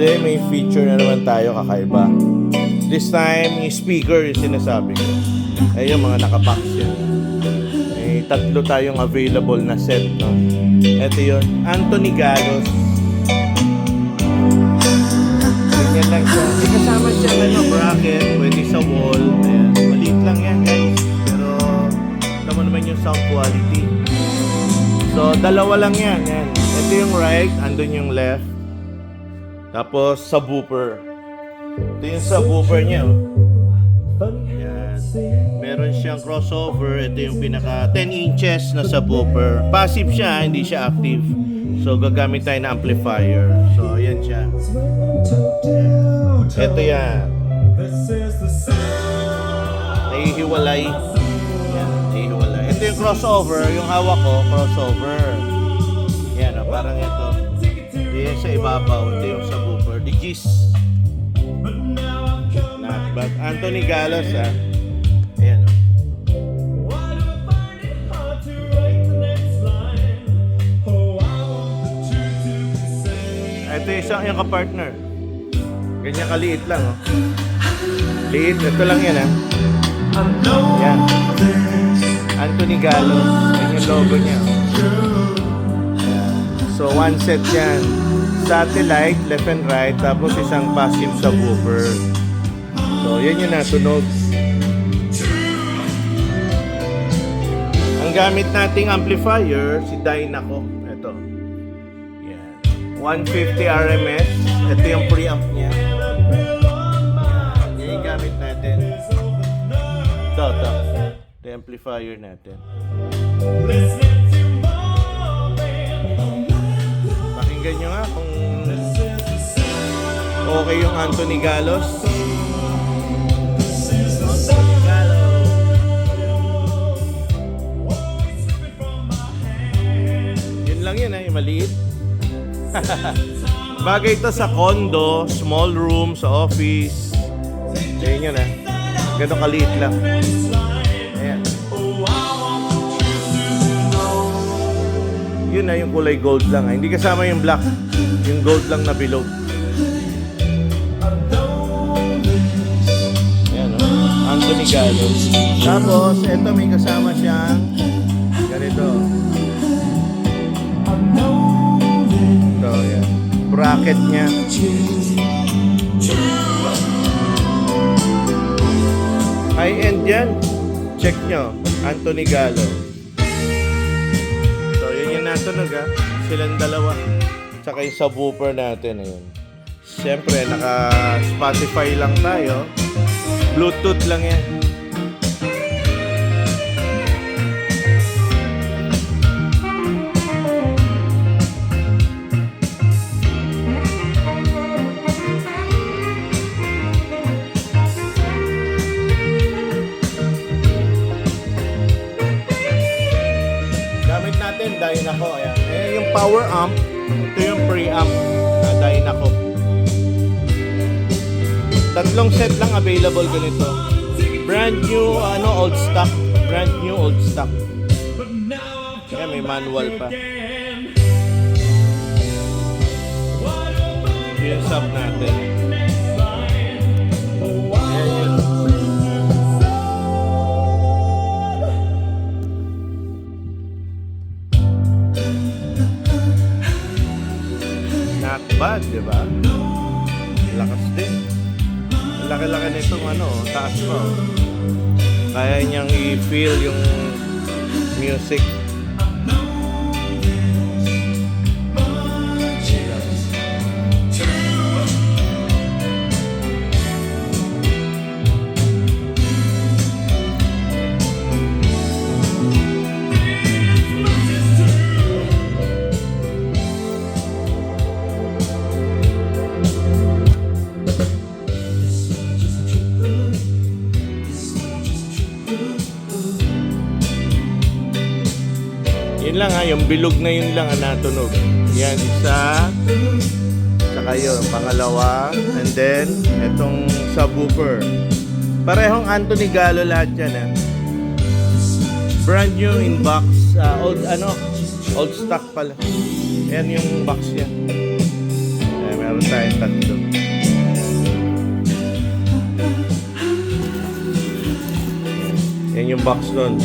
Today may feature na naman tayo kakaiba. This time, yung speaker yung sinasabi ko. Ay yung mga nakabox yan. May tatlo tayong available na set, no? Ito yun, Anthony Gallos. Ganyan lang siya. May kasama siya bracket, pwede sa wall. Ayan. Maliit lang yan, guys. Pero, tama naman yung sound quality. So, dalawa lang yan. Yan. Ito yung right, andun yung left. Tapos, subwoofer. Ito yung subwoofer niya. Yan. Meron siyang crossover. Ito yung pinaka 10 inches na subwoofer. Passive siya, hindi siya active. So, gagamit tayo na amplifier. So, ayan siya. Ito yan. Nahihiwalay. Yan, nahihiwalay. Ito yung crossover. Yung hawak ko, crossover. Yan, parang ito. Yan sa ibabaw. Ito yung subwoofer. Digis. Not bad. Anthony Gallos, ha. Ayan. Ito yung kapartner. Ganyan kaliit lang, oh. Liit. Ito lang yan, ha. Yan. Anthony Gallos. Yan yung logo niya. So, one set yan. Satellite, left and right. Tapos isang passive subwoofer. So, yan yung natunog. Ang gamit nating amplifier, si Dynaco. Ito. Yan. 150 RMS. Ito yung preamp niya. Yan yung gamit natin. Ito. Ito yung amplifier natin. Pakinggan nyo nga kung okay yung Anthony Gallos. Yun lang yun, yung maliit. Bagay ito sa condo, small room, sa office. Ayun yun, ganun kaliit lang. Ayan. Yun na yung kulay gold lang. Hindi kasama yung black. Yung gold lang na below. Ayan, Anthony Gallos. Tapos, eto may kasama siyang ganito. Ito, yan. Bracket niya. High-end yan. Check nyo. Anthony Gallos. So, yun yung natunog, ha. Silang dalawa. Tsaka yung subwoofer natin. Ayun. Siyempre, naka-Spotify lang tayo. Bluetooth lang yan. Gamit natin, Dynaco. Ayan. Ayan yung power amp. Ito yung preamp na Dynaco. Tatlong set lang available ganito. Brand new, old stock. Brand new, old stock. Kaya may manual pa. Yung sub natin. Ayan yun. Not bad, di ba? Lakas din. Laki-laki nitong taas mo. Kaya niyang i-feel yung music. Yun lang, yung bilog na yun lang ang natunog. Yan, isa. Saka yun, pangalawa. And then, itong subwoofer. Parehong Anthony Gallo lahat yan, Brand new in box. Old stock pala. Yan yung box niya. Meron meron tayong tatlo. Yan yung box nun.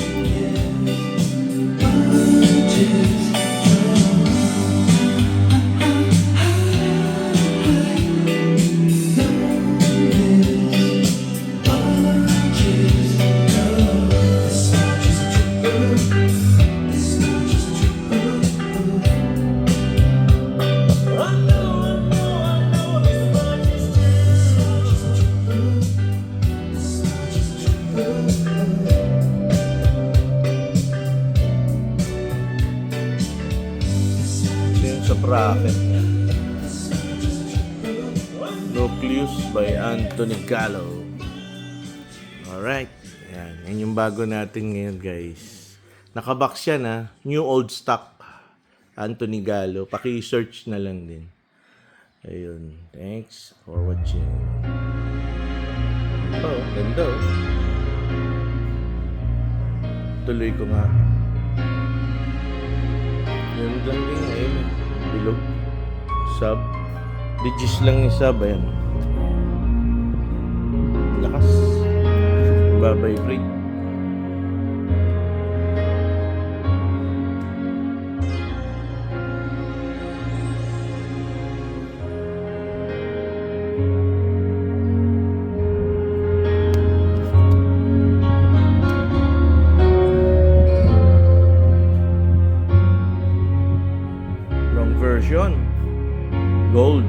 Sa bracket. Nucleus by Anthony Gallo. Alright. Yan yung bago natin ngayon, guys. Nakabox yan, ha. New old stock. Anthony Gallo. Paki-search na lang din. Ayun. Thanks for watching. Oh, ganda, oh. Tuloy ko nga. Yun lang din, ayun. Bilog. Sub. Digis lang yung sub. Ayan. Lakas. Babibrate. Version gold.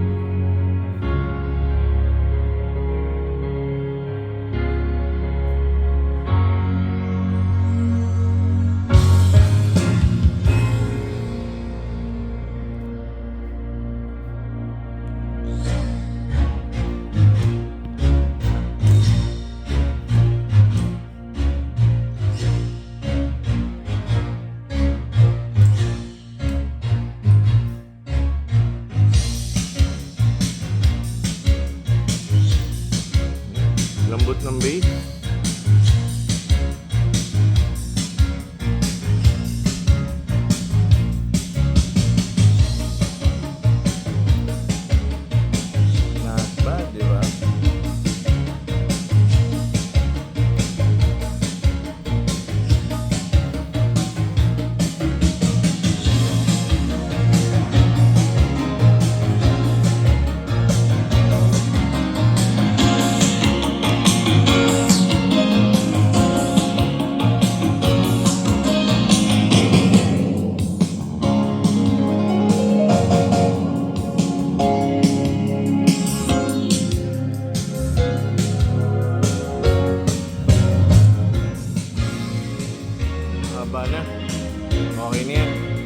Lambot ng base. Not bad, di ba? Haba na. Okay na yan.